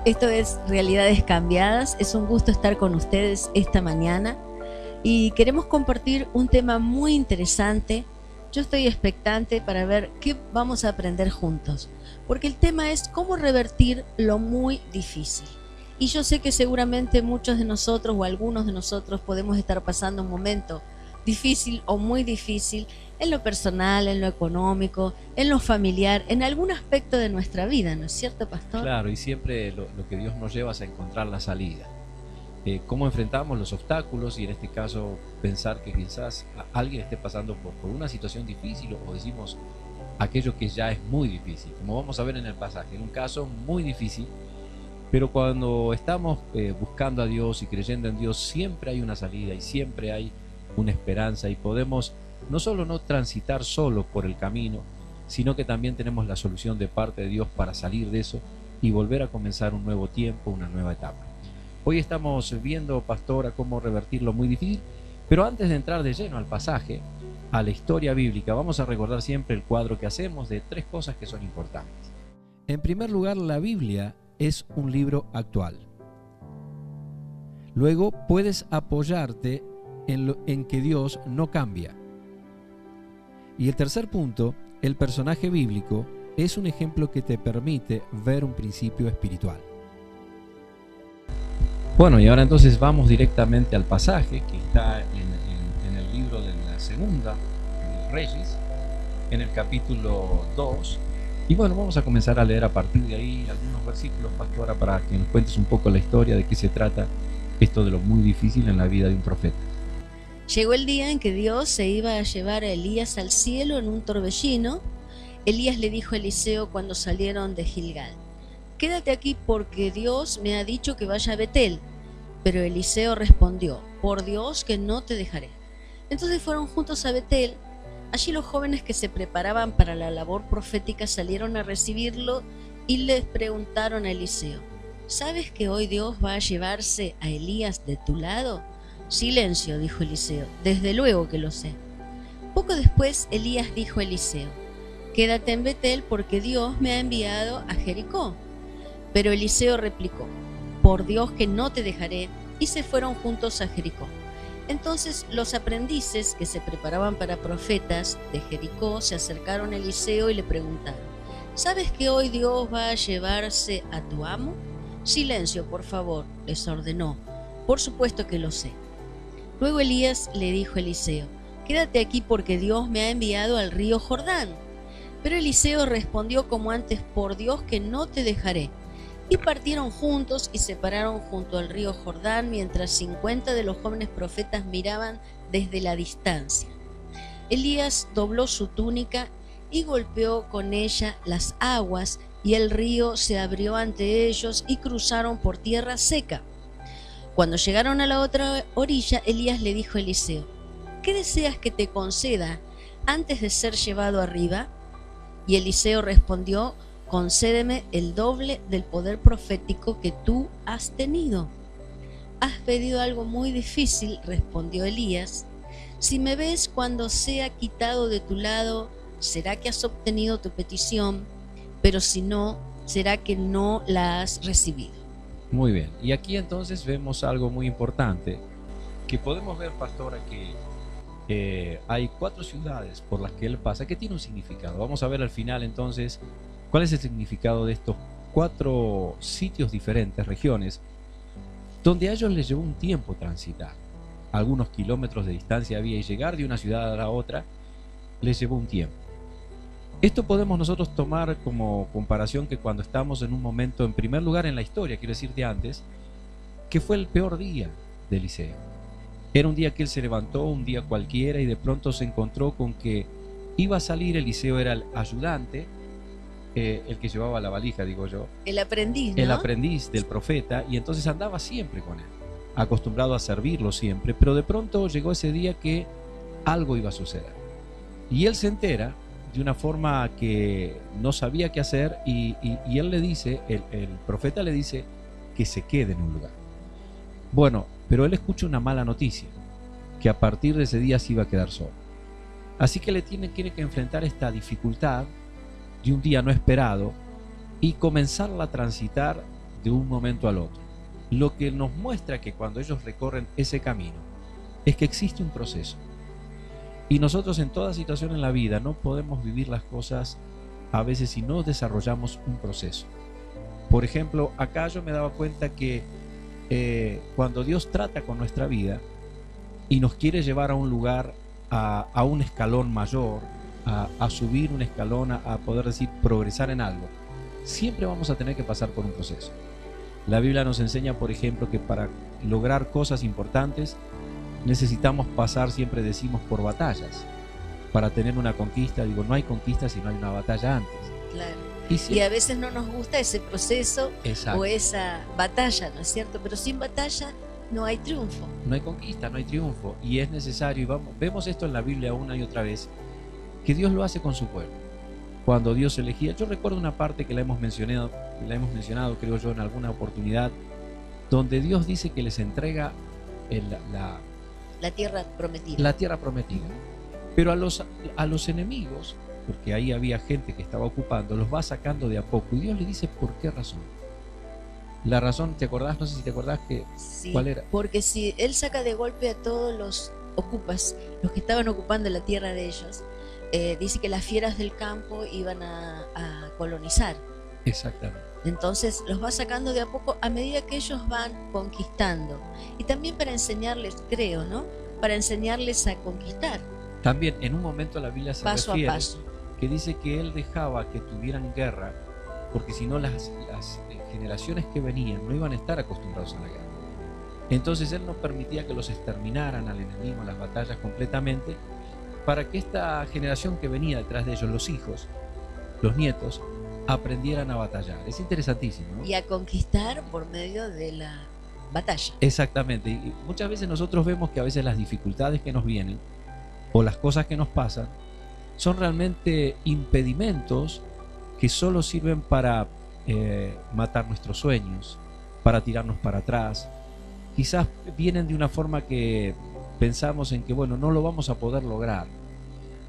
Esto es Realidades Cambiadas. Es un gusto estar con ustedes esta mañana y queremos compartir un tema muy interesante. Yo estoy expectante para ver qué vamos a aprender juntos, porque el tema es cómo revertir lo muy difícil. Y yo sé que seguramente muchos de nosotros o algunos de nosotros podemos estar pasando un momento difícil o muy difícil en lo personal, en lo económico, en lo familiar, en algún aspecto de nuestra vida, ¿no es cierto, pastor? Claro, y siempre lo que Dios nos lleva es a encontrar la salida. Cómo enfrentamos los obstáculos y en este caso pensar que quizás alguien esté pasando por una situación difícil o decimos aquello que ya es muy difícil, como vamos a ver en el pasaje, en un caso muy difícil, pero cuando estamos buscando a Dios y creyendo en Dios siempre hay una salida y siempre hay una esperanza y podemos no solo no transitar solo por el camino, sino que también tenemos la solución de parte de Dios para salir de eso y volver a comenzar un nuevo tiempo, una nueva etapa. Hoy estamos viendo, pastora, cómo revertir lo muy difícil, pero antes de entrar de lleno al pasaje, a la historia bíblica, vamos a recordar siempre el cuadro que hacemos de tres cosas que son importantes. En primer lugar, la Biblia es un libro actual. Luego, puedes apoyarte en que Dios no cambia. Y el tercer punto, el personaje bíblico es un ejemplo que te permite ver un principio espiritual. Bueno, y ahora entonces vamos directamente al pasaje que está en el libro de la segunda de Reyes, en el capítulo 2. Y bueno, vamos a comenzar a leer a partir de ahí algunos versículos, pastora, para que nos cuentes un poco la historia de qué se trata esto de lo muy difícil en la vida de un profeta. Llegó el día en que Dios se iba a llevar a Elías al cielo en un torbellino. Elías le dijo a Eliseo cuando salieron de Gilgal: «Quédate aquí porque Dios me ha dicho que vaya a Betel». Pero Eliseo respondió: «Por Dios que no te dejaré». Entonces fueron juntos a Betel. Allí los jóvenes que se preparaban para la labor profética salieron a recibirlo y les preguntaron a Eliseo: «¿Sabes que hoy Dios va a llevarse a Elías de tu lado?». «Silencio», dijo Eliseo, «desde luego que lo sé». Poco después Elías dijo a Eliseo: «Quédate en Betel porque Dios me ha enviado a Jericó». Pero Eliseo replicó: «Por Dios que no te dejaré», y se fueron juntos a Jericó. Entonces los aprendices que se preparaban para profetas de Jericó se acercaron a Eliseo y le preguntaron: «¿Sabes que hoy Dios va a llevarse a tu amo?». «Silencio, por favor», les ordenó, «por supuesto que lo sé». Luego Elías le dijo a Eliseo: «Quédate aquí porque Dios me ha enviado al río Jordán». Pero Eliseo respondió como antes: «Por Dios que no te dejaré». Y partieron juntos y se pararon junto al río Jordán mientras 50 de los jóvenes profetas miraban desde la distancia. Elías dobló su túnica y golpeó con ella las aguas y el río se abrió ante ellos y cruzaron por tierra seca. Cuando llegaron a la otra orilla, Elías le dijo a Eliseo: «¿Qué deseas que te conceda antes de ser llevado arriba?». Y Eliseo respondió: «Concédeme el doble del poder profético que tú has tenido». «Has pedido algo muy difícil», respondió Elías. «Si me ves cuando sea quitado de tu lado, será que has obtenido tu petición, pero si no, será que no la has recibido». Muy bien, y aquí entonces vemos algo muy importante, que podemos ver, pastora, que hay 4 ciudades por las que él pasa, que tiene un significado. Vamos a ver al final entonces cuál es el significado de estos 4 sitios diferentes, regiones, donde a ellos les llevó un tiempo transitar. Algunos kilómetros de distancia había y llegar de una ciudad a la otra les llevó un tiempo. Esto podemos nosotros tomar como comparación que cuando estamos en un momento, en primer lugar en la historia, quiero decirte antes, que fue el peor día de Eliseo. Era un día que él se levantó, un día cualquiera, y de pronto se encontró con que iba a salir. Eliseo era el ayudante, el que llevaba la valija, digo yo. El aprendiz, ¿no? El aprendiz del profeta, y entonces andaba siempre con él, acostumbrado a servirlo siempre, pero de pronto llegó ese día que algo iba a suceder. Y él se entera de una forma que no sabía qué hacer y él le dice, el profeta le dice que se quede en un lugar. Bueno, pero él escucha una mala noticia, que a partir de ese día se iba a quedar solo. Así que tiene que enfrentar esta dificultad de un día no esperado y comenzarla a transitar de un momento al otro. Lo que nos muestra que cuando ellos recorren ese camino es que existe un proceso. Y nosotros en toda situación en la vida no podemos vivir las cosas a veces si no desarrollamos un proceso. Por ejemplo, acá yo me daba cuenta que cuando Dios trata con nuestra vida y nos quiere llevar a un lugar, a un escalón mayor, a subir un escalón, a poder decir progresar en algo, siempre vamos a tener que pasar por un proceso. La Biblia nos enseña, por ejemplo, que para lograr cosas importantes necesitamos pasar, siempre decimos, por batallas. Para tener una conquista, digo, no hay conquista si no hay una batalla antes. Claro. Y Y a veces no nos gusta ese proceso exacto, o esa batalla, ¿no es cierto? Pero sin batalla no hay triunfo. no hay conquista, no hay triunfo. Y es necesario, y vemos esto en la Biblia una y otra vez, que Dios lo hace con su pueblo. Cuando Dios elegía, yo recuerdo una parte que la hemos mencionado, creo yo, en alguna oportunidad, donde Dios dice que les entrega La tierra prometida. la tierra prometida. Pero a los enemigos, porque ahí había gente que estaba ocupando, los va sacando de a poco. Y Dios le dice por qué razón. La razón, ¿te acordás? No sé si te acordás Sí, cuál era. porque si él saca de golpe a todos los ocupas, los que estaban ocupando la tierra de ellos, dice que las fieras del campo iban a colonizar. Exactamente. Entonces los va sacando de a poco a medida que ellos van conquistando. Y también para enseñarles, creo, ¿no? Para enseñarles a conquistar También en un momento la Biblia se paso a refiere paso. que dice que Él dejaba que tuvieran guerra, porque si no las generaciones que venían no iban a estar acostumbrados a la guerra. Entonces Él no permitía que los exterminaran al enemigo en las batallas completamente, para que esta generación que venía detrás de ellos, los hijos, los nietos, aprendieran a batallar. Es interesantísimo, ¿no? Y a conquistar por medio de la batalla. Exactamente. Y muchas veces nosotros vemos que a veces las dificultades que nos vienen o las cosas que nos pasan son realmente impedimentos que solo sirven para matar nuestros sueños, para tirarnos para atrás. Quizás vienen de una forma que pensamos en que, bueno, no lo vamos a poder lograr.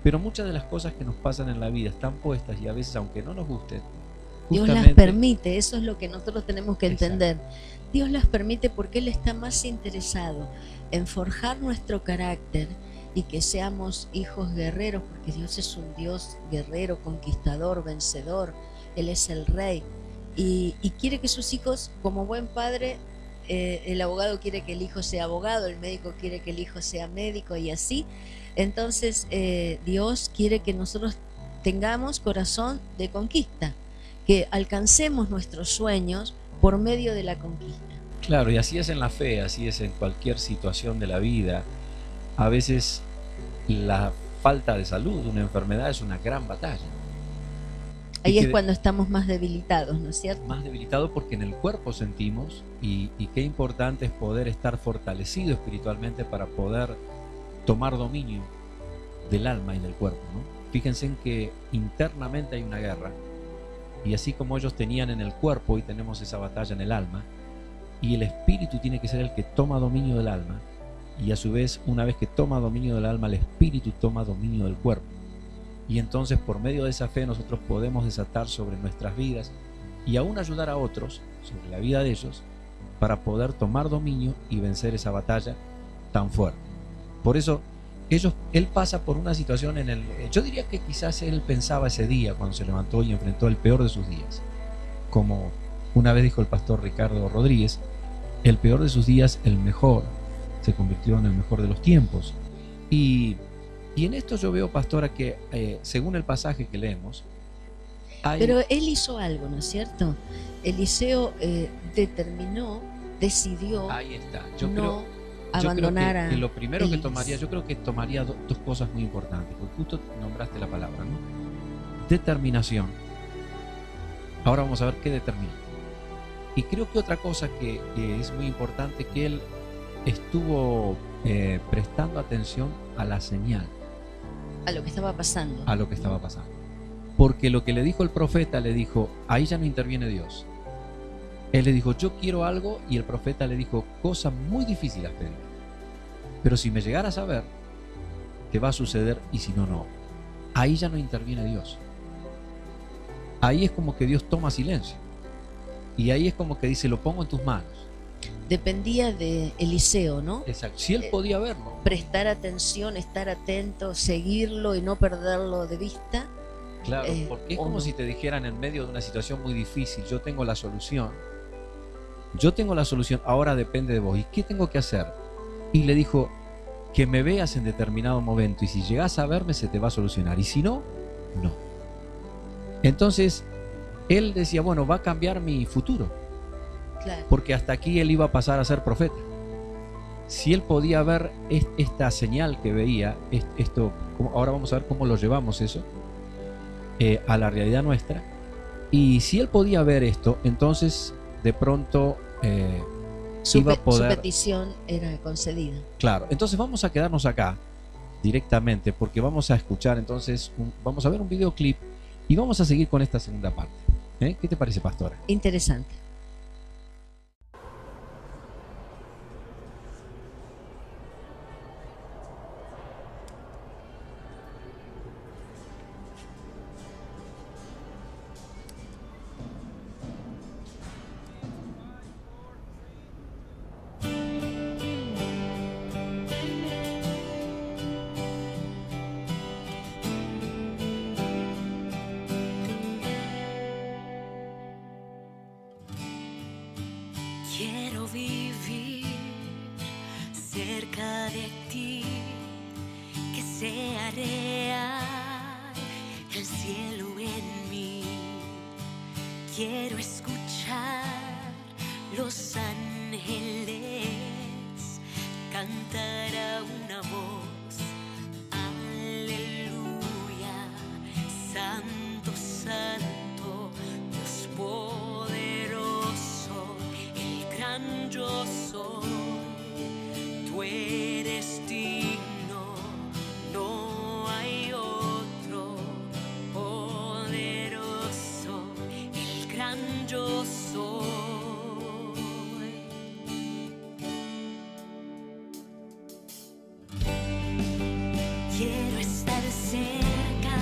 Pero muchas de las cosas que nos pasan en la vida están puestas, y a veces, aunque no nos gusten, Dios las justamente permite, eso es lo que nosotros tenemos que entender. Dios las permite porque Él está más interesado en forjar nuestro carácter y que seamos hijos guerreros, porque Dios es un Dios guerrero, conquistador, vencedor. Él es el Rey y quiere que sus hijos, como buen padre, el abogado quiere que el hijo sea abogado, el médico quiere que el hijo sea médico y así. Entonces Dios quiere que nosotros tengamos corazón de conquista, que alcancemos nuestros sueños por medio de la conquista. Claro, y así es en la fe, así es en cualquier situación de la vida. A veces la falta de salud, una enfermedad, es una gran batalla. Ahí Y es que cuando estamos más debilitados, ¿no es cierto? más debilitado porque en el cuerpo sentimos, y qué importante es poder estar fortalecido espiritualmente para poder tomar dominio del alma y del cuerpo, ¿no? Fíjense en que internamente hay una guerra, y así como ellos tenían en el cuerpo, hoy tenemos esa batalla en el alma, y el espíritu tiene que ser el que toma dominio del alma, y a su vez, una vez que toma dominio del alma, el espíritu toma dominio del cuerpo. Y entonces, por medio de esa fe, nosotros podemos desatar sobre nuestras vidas y aún ayudar a otros sobre la vida de ellos para poder tomar dominio y vencer esa batalla tan fuerte. Por eso, él pasa por una situación yo diría que quizás él pensaba ese día cuando se levantó y enfrentó el peor de sus días. Como una vez dijo el pastor Ricardo Rodríguez, el peor de sus días, el mejor, se convirtió en el mejor de los tiempos. Y en esto yo veo, pastora, que según el pasaje que leemos, pero él hizo algo, ¿no es cierto? Eliseo decidió ahí está. no abandonar que lo primero que Elías. tomaría, yo creo que tomaría dos cosas muy importantes, porque justo nombraste la palabra, ¿no? Determinación. Ahora vamos a ver qué determina. Y creo que otra cosa que es muy importante, que él estuvo prestando atención a la señal, a lo que estaba pasando. a lo que estaba pasando. Porque lo que le dijo el profeta, le dijo, ahí ya no interviene Dios. Él le dijo, yo quiero algo, y el profeta le dijo, cosa muy difícil has pedido, pero si me llegaras a ver, te va a suceder, y si no, no. Ahí ya no interviene Dios. Ahí es como que Dios toma silencio. Y ahí es como que dice, lo pongo en tus manos. Dependía de Eliseo, ¿no? Exacto. Si él podía verlo. Prestar atención, estar atento, seguirlo y no perderlo de vista. Claro, porque es como no. si te dijeran en medio de una situación muy difícil, yo tengo la solución. Yo tengo la solución, ahora depende de vos. ¿Y qué tengo que hacer? Y le dijo, que me veas en determinado momento, y si llegas a verme se te va a solucionar, y si no, no. Entonces, él decía, bueno, va a cambiar mi futuro. Claro. Porque hasta aquí él iba a pasar a ser profeta. Si él podía ver esta señal que veía, esto, ahora vamos a ver cómo lo llevamos eso a la realidad nuestra. Y si él podía ver esto, entonces de pronto iba a poder... Su petición era concedida. Claro, entonces vamos a quedarnos acá directamente porque vamos a escuchar entonces, vamos a ver un videoclip y vamos a seguir con esta segunda parte. ¿Qué te parece, pastora? Interesante. Quiero vivir cerca de ti, que sea real el cielo en mí. Quiero escuchar los ángeles cantar a una voz. Aleluya, santo, santo, Dios poderoso, gran yo soy, tú eres digno, no hay otro poderoso, el gran yo soy. Quiero estar cerca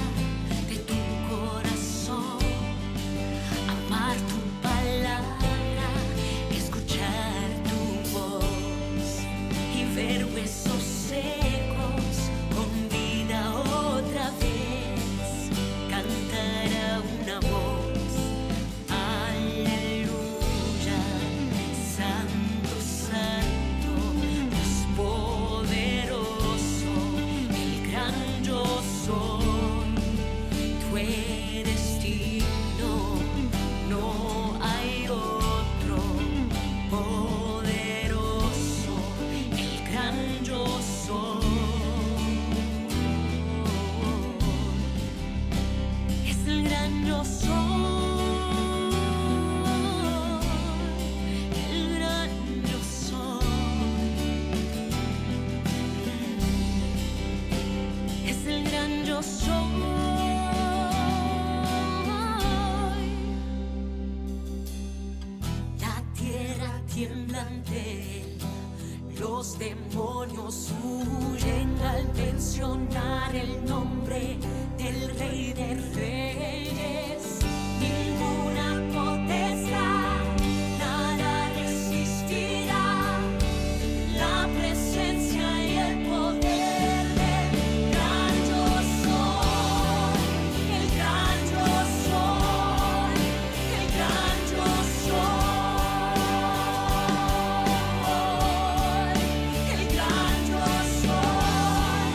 de tu corazón, amar tu palabra, escuchar tu voz y ver huesos secos con vida otra vez, cantar a una voz. Aleluya, santo, santo, Dios poderoso, el gran yo soy, tú eres digno, no hay otro poderoso, el gran yo soy. Es el gran yo soy, el gran yo soy. Es el gran yo soy. La tierra tiembla ante él, los demonios huyen al mencionar el nombre del Rey de Reyes. Ninguna potestad, nada resistirá la presencia y el poder del gran yo soy, el gran yo soy, el gran yo soy, el gran yo soy,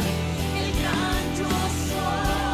el gran yo soy.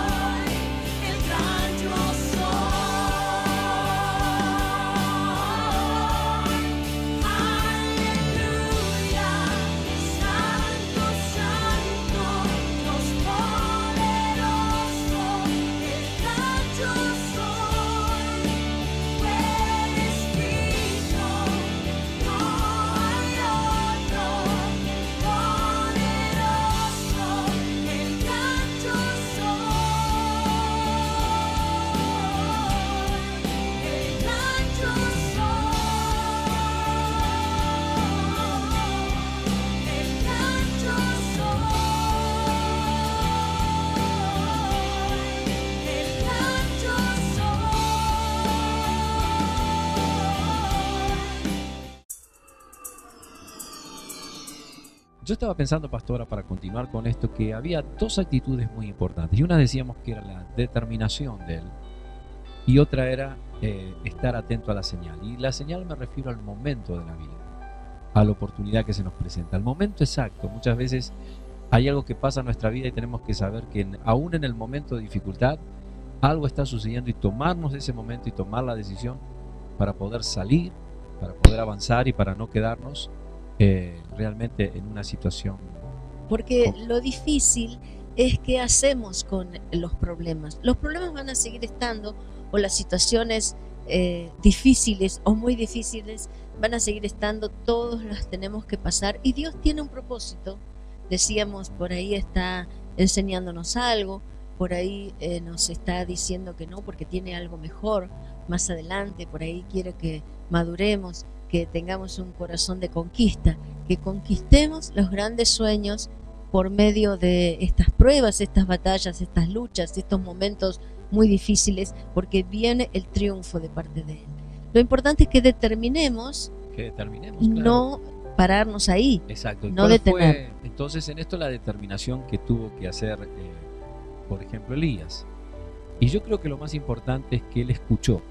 Yo estaba pensando, pastora, para continuar con esto, que había dos actitudes muy importantes. Y una decíamos que era la determinación de él, y otra era estar atento a la señal. Y la señal me refiero al momento de la vida, a la oportunidad que se nos presenta, al momento exacto. Muchas veces hay algo que pasa en nuestra vida y tenemos que saber que aún en el momento de dificultad, algo está sucediendo, y tomarnos de ese momento y tomar la decisión para poder salir, para poder avanzar y para no quedarnos realmente en una situación. Porque lo difícil es qué hacemos con los problemas. Los problemas van a seguir estando, o las situaciones difíciles o muy difíciles van a seguir estando, todos las tenemos que pasar, y Dios tiene un propósito. Decíamos, por ahí está enseñándonos algo, por ahí nos está diciendo que no, porque tiene algo mejor más adelante, por ahí quiere que maduremos, que tengamos un corazón de conquista, que conquistemos los grandes sueños por medio de estas pruebas, estas batallas, estas luchas, estos momentos muy difíciles, porque viene el triunfo de parte de Él. Lo importante es que determinemos, claro, no pararnos ahí. Exacto. No detener. Fue, entonces, en esto la determinación que tuvo que hacer, por ejemplo, Elías? Y yo creo que lo más importante es que él escuchó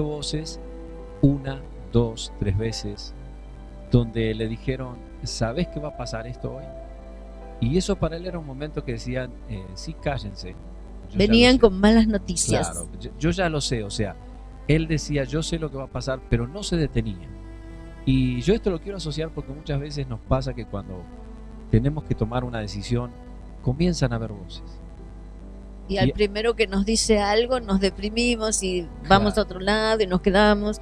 voces 1, 2, 3 veces, donde le dijeron, ¿sabes que va a pasar esto hoy? Y eso para él era un momento que decían, sí, cállense. Venían con malas noticias. Claro, yo ya lo sé, o sea, él decía, yo sé lo que va a pasar, pero no se detenía. Y yo esto lo quiero asociar porque muchas veces nos pasa que cuando tenemos que tomar una decisión, comienzan a haber voces. Y al primero que nos dice algo, nos deprimimos y vamos a otro lado y nos quedamos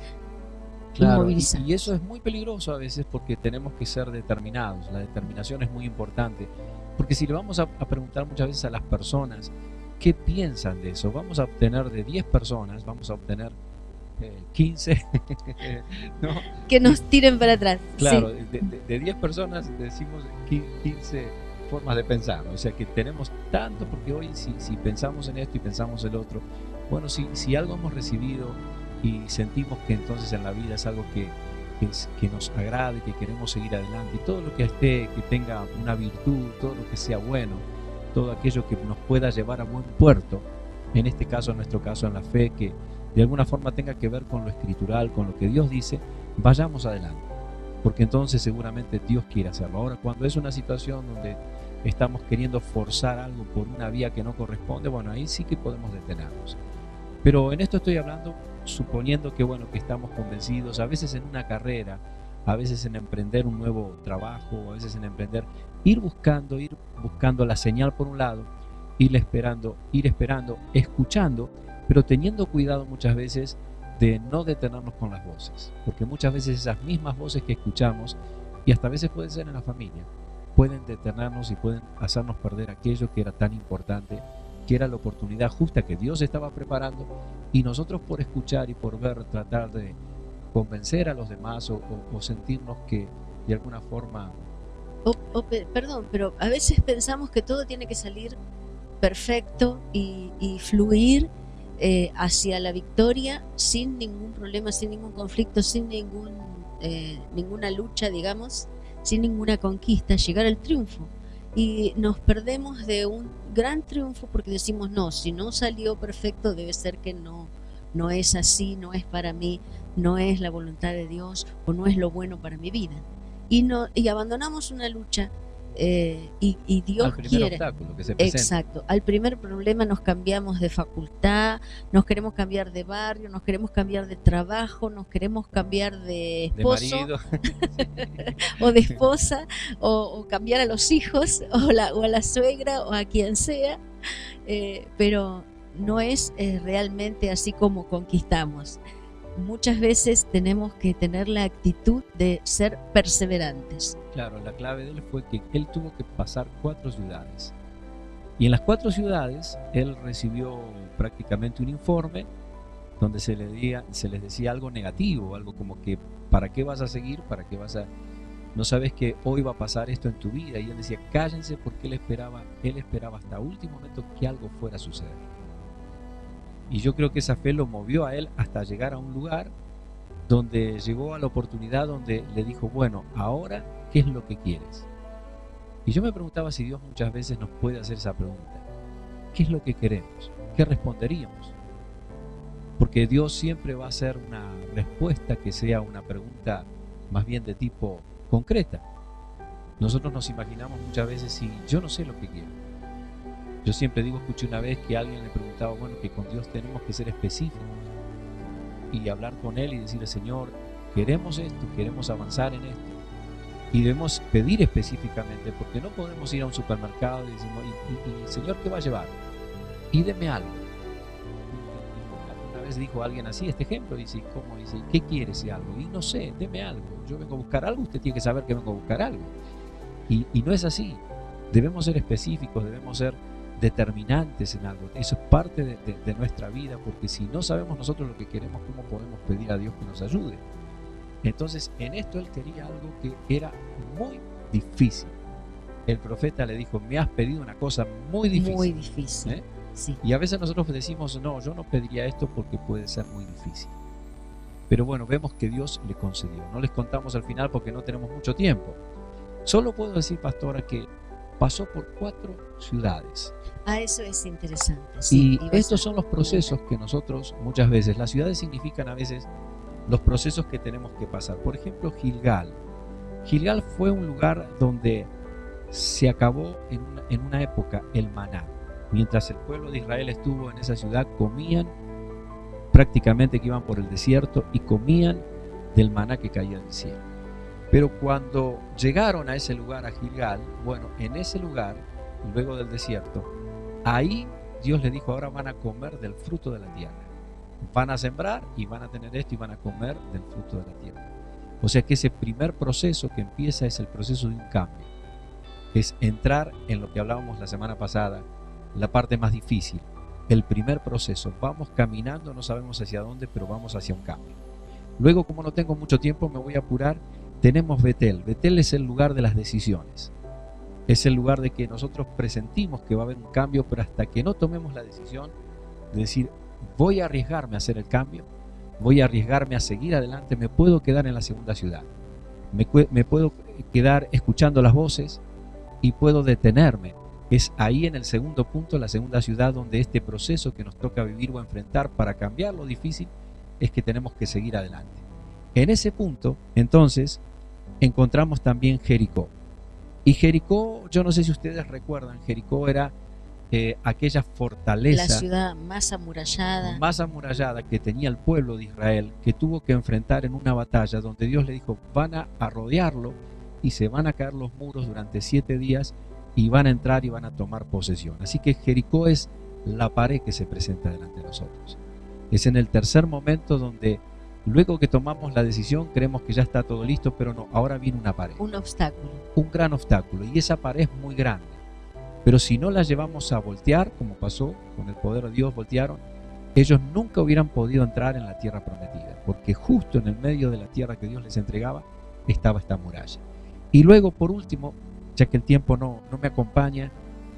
inmovilizados. Y eso es muy peligroso a veces, porque tenemos que ser determinados. La determinación es muy importante, porque si le vamos a preguntar muchas veces a las personas qué piensan de eso, vamos a obtener de 10 personas, vamos a obtener 15 ¿no? Que nos tiren para atrás. Claro, sí. de 10 personas decimos 15 formas de pensar, o sea que tenemos tanto, porque hoy si pensamos en esto y pensamos en el otro, bueno, si algo hemos recibido y sentimos que entonces en la vida es algo que nos agrade, que queremos seguir adelante, y todo lo que tenga una virtud, todo lo que sea bueno, todo aquello que nos pueda llevar a buen puerto, en este caso, en nuestro caso, en la fe, que de alguna forma tenga que ver con lo escritural, con lo que Dios dice, vayamos adelante, porque entonces seguramente Dios quiere hacerlo. Ahora, cuando es una situación donde estamos queriendo forzar algo por una vía que no corresponde, bueno, ahí sí que podemos detenernos. Pero en esto estoy hablando suponiendo que, bueno, que estamos convencidos, a veces en una carrera, a veces en emprender un nuevo trabajo, a veces en emprender, ir buscando la señal por un lado, ir esperando, escuchando, pero teniendo cuidado muchas veces de no detenernos con las voces, porque muchas veces esas mismas voces que escuchamos, y hasta a veces puede ser en la familia, pueden detenernos y pueden hacernos perder aquello que era tan importante, que era la oportunidad justa que Dios estaba preparando, y nosotros por escuchar y por ver, tratar de convencer a los demás o sentirnos que de alguna forma... Perdón, pero a veces pensamos que todo tiene que salir perfecto y fluir hacia la victoria sin ningún problema, sin ningún conflicto, sin ninguna lucha, digamos, sin ninguna conquista, llegar al triunfo. Y nos perdemos de un gran triunfo porque decimos, no, si no salió perfecto debe ser que no es así, no es para mí, no es la voluntad de Dios o no es lo bueno para mi vida. Y abandonamos una lucha y Dios al primer quiere. obstáculo que se presenta. Exacto, al primer problema nos cambiamos de facultad, nos queremos cambiar de barrio, nos queremos cambiar de trabajo, nos queremos cambiar de esposo, de marido. o de esposa, o cambiar a los hijos, o a la suegra, o a quien sea, pero no es realmente así como conquistamos. Muchas veces tenemos que tener la actitud de ser perseverantes. Claro, la clave de él fue que él tuvo que pasar 4 ciudades. Y en las 4 ciudades él recibió prácticamente un informe donde se les decía algo negativo, algo como que ¿para qué vas a seguir? ¿Para qué vas a...? No sabes que hoy va a pasar esto en tu vida. Y él decía, cállense, porque él esperaba hasta último momento que algo fuera a suceder. Y yo creo que esa fe lo movió a él hasta llegar a un lugar donde llegó a la oportunidad donde le dijo, bueno, ahora, ¿qué es lo que quieres? Y yo me preguntaba si Dios muchas veces nos puede hacer esa pregunta. ¿Qué es lo que queremos? ¿Qué responderíamos? Porque Dios siempre va a hacer una respuesta que sea una pregunta más bien de tipo concreta. Nosotros nos imaginamos muchas veces si yo no sé lo que quiero. Yo siempre digo, escuché una vez que alguien le preguntaba, bueno, que con Dios tenemos que ser específicos y hablar con Él y decirle, Señor, queremos esto, queremos avanzar en esto. Y debemos pedir específicamente, porque no podemos ir a un supermercado y decimos, y Señor, ¿qué va a llevar? Y deme algo. Una vez dijo alguien así, este ejemplo, dice, ¿cómo? Dice, ¿qué quiere ese algo? Y no sé, deme algo. Yo vengo a buscar algo, usted tiene que saber que vengo a buscar algo. Y no es así. Debemos ser específicos, debemos ser determinantes en algo. Eso es parte de nuestra vida, porque si no sabemos nosotros lo que queremos, ¿cómo podemos pedir a Dios que nos ayude? Entonces, en esto él quería algo que era muy difícil. El profeta le dijo, me has pedido una cosa muy difícil. Muy difícil. Sí. Y a veces nosotros decimos, no, yo no pediría esto porque puede ser muy difícil. Pero bueno, vemos que Dios le concedió. No les contamos al final porque no tenemos mucho tiempo. Solo puedo decir, pastora, que pasó por 4 ciudades. Eso es interesante. Sí, y estos son los procesos que nosotros muchas veces, las ciudades significan a veces los procesos que tenemos que pasar. Por ejemplo, Gilgal. Gilgal fue un lugar donde se acabó en una época el maná. Mientras el pueblo de Israel estuvo en esa ciudad, comían prácticamente que iban por el desierto y comían del maná que caía del cielo. Pero cuando llegaron a ese lugar, a Gilgal, bueno, en ese lugar, luego del desierto, ahí Dios les dijo, ahora van a comer del fruto de la tierra. Van a sembrar y van a tener esto y van a comer del fruto de la tierra. O sea que ese primer proceso que empieza es el proceso de un cambio. Es entrar en lo que hablábamos la semana pasada, la parte más difícil, el primer proceso. Vamos caminando, no sabemos hacia dónde, pero vamos hacia un cambio. Luego, como no tengo mucho tiempo, me voy a apurar. Tenemos Betel. Betel es el lugar de las decisiones. Es el lugar de que nosotros presentimos que va a haber un cambio, pero hasta que no tomemos la decisión de decir, voy a arriesgarme a hacer el cambio, voy a arriesgarme a seguir adelante, me puedo quedar en la segunda ciudad. Me puedo quedar escuchando las voces y puedo detenerme. Es ahí en el segundo punto, la segunda ciudad, donde este proceso que nos toca vivir o enfrentar para cambiar lo difícil es que tenemos que seguir adelante. En ese punto, entonces, encontramos también Jericó. Y Jericó, yo no sé si ustedes recuerdan, Jericó era aquella fortaleza, la ciudad más amurallada que tenía el pueblo de Israel, que tuvo que enfrentar en una batalla donde Dios le dijo, van a rodearlo y se van a caer los muros durante 7 días y van a entrar y van a tomar posesión. Así que Jericó es la pared que se presenta delante de nosotros. Es en el tercer momento donde luego que tomamos la decisión creemos que ya está todo listo, pero no, ahora viene una pared. Un obstáculo. Un gran obstáculo, y esa pared es muy grande. Pero si no la llevamos a voltear, como pasó con el poder de Dios, voltearon, ellos nunca hubieran podido entrar en la tierra prometida, porque justo en el medio de la tierra que Dios les entregaba estaba esta muralla. Y luego, por último, ya que el tiempo no me acompaña,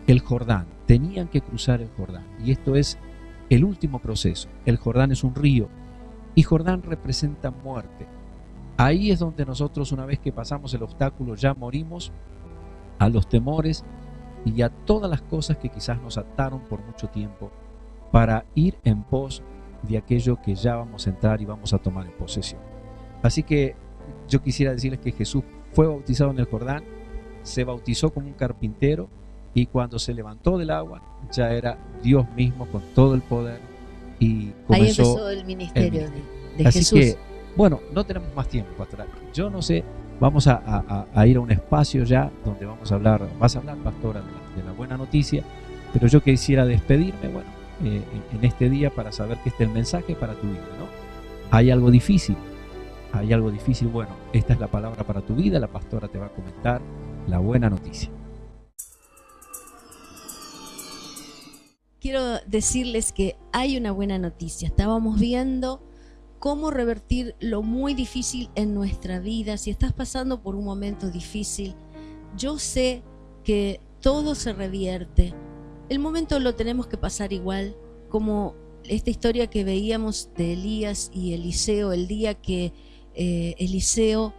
el Jordán. Tenían que cruzar el Jordán, y esto es el último proceso. El Jordán es un río, y Jordán representa muerte. Ahí es donde nosotros, una vez que pasamos el obstáculo, ya morimos a los temores y a todas las cosas que quizás nos ataron por mucho tiempo para ir en pos de aquello que ya vamos a entrar y vamos a tomar en posesión. Así que yo quisiera decirles que Jesús fue bautizado en el Jordán, se bautizó como un carpintero, y cuando se levantó del agua ya era Dios mismo con todo el poder, y comenzó. Ahí empezó el ministerio de Así Jesús. Que, bueno, no tenemos más tiempo, pastora. Yo no sé, vamos a ir a un espacio ya donde vas a hablar, pastora, de la buena noticia, pero yo quisiera despedirme, bueno, en este día, para saber que este es el mensaje para tu vida, ¿no? Hay algo difícil, bueno, esta es la palabra para tu vida. La pastora te va a comentar la buena noticia. Quiero decirles que hay una buena noticia. Estábamos viendo cómo revertir lo muy difícil en nuestra vida. Si estás pasando por un momento difícil, yo sé que todo se revierte. El momento lo tenemos que pasar igual, como esta historia que veíamos de Elías y Eliseo, el día que Eliseo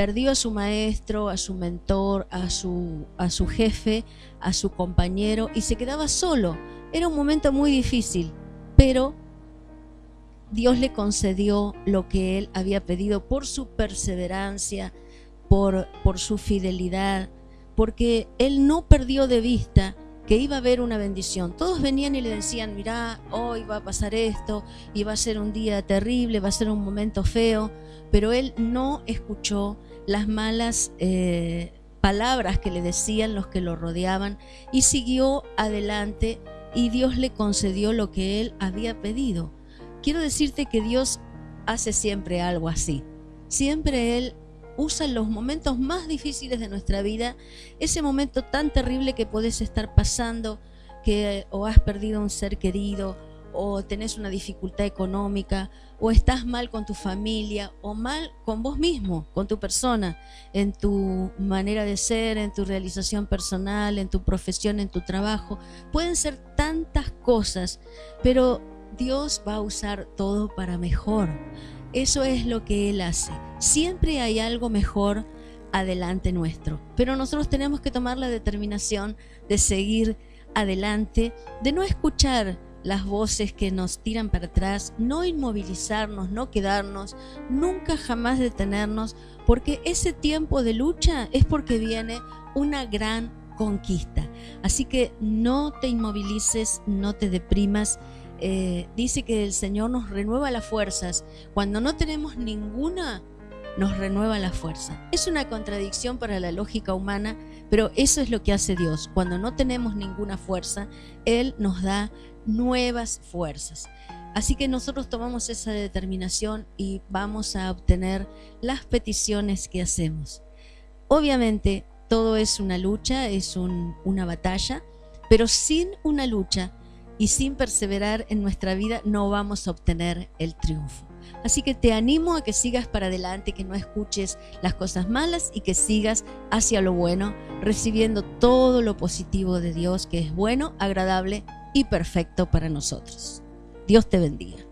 perdió a su maestro, a su mentor, a su jefe, a su compañero y se quedaba solo. Era un momento muy difícil, pero Dios le concedió lo que él había pedido por su perseverancia, por su fidelidad, porque él no perdió de vista que iba a haber una bendición. Todos venían y le decían, mirá, hoy va a pasar esto, y va a ser un día terrible, va a ser un momento feo, pero él no escuchó las malas palabras que le decían los que lo rodeaban y siguió adelante, y Dios le concedió lo que él había pedido. Quiero decirte que Dios hace siempre algo así. Siempre Él usa los momentos más difíciles de nuestra vida, ese momento tan terrible que podés estar pasando, que o has perdido un ser querido, o tenés una dificultad económica, o estás mal con tu familia, o mal con vos mismo, con tu persona, en tu manera de ser, en tu realización personal, en tu profesión, en tu trabajo. Pueden ser tantas cosas, pero Dios va a usar todo para mejor. Eso es lo que Él hace. Siempre hay algo mejor adelante nuestro, pero nosotros tenemos que tomar la determinación de seguir adelante, de no escuchar las voces que nos tiran para atrás, no inmovilizarnos, no quedarnos, nunca jamás detenernos, porque ese tiempo de lucha es porque viene una gran conquista. Así que no te inmovilices, no te deprimas. Dice que el Señor nos renueva las fuerzas. Cuando no tenemos ninguna, nos renueva la fuerza. Es una contradicción para la lógica humana, pero eso es lo que hace Dios. Cuando no tenemos ninguna fuerza, Él nos da nuevas fuerzas. Así que nosotros tomamos esa determinación y vamos a obtener las peticiones que hacemos. Obviamente todo es una lucha, es una batalla, pero sin una lucha y sin perseverar en nuestra vida no vamos a obtener el triunfo. Así que te animo a que sigas para adelante, que no escuches las cosas malas y que sigas hacia lo bueno, recibiendo todo lo positivo de Dios, que es bueno, agradable y perfecto para nosotros. Dios te bendiga.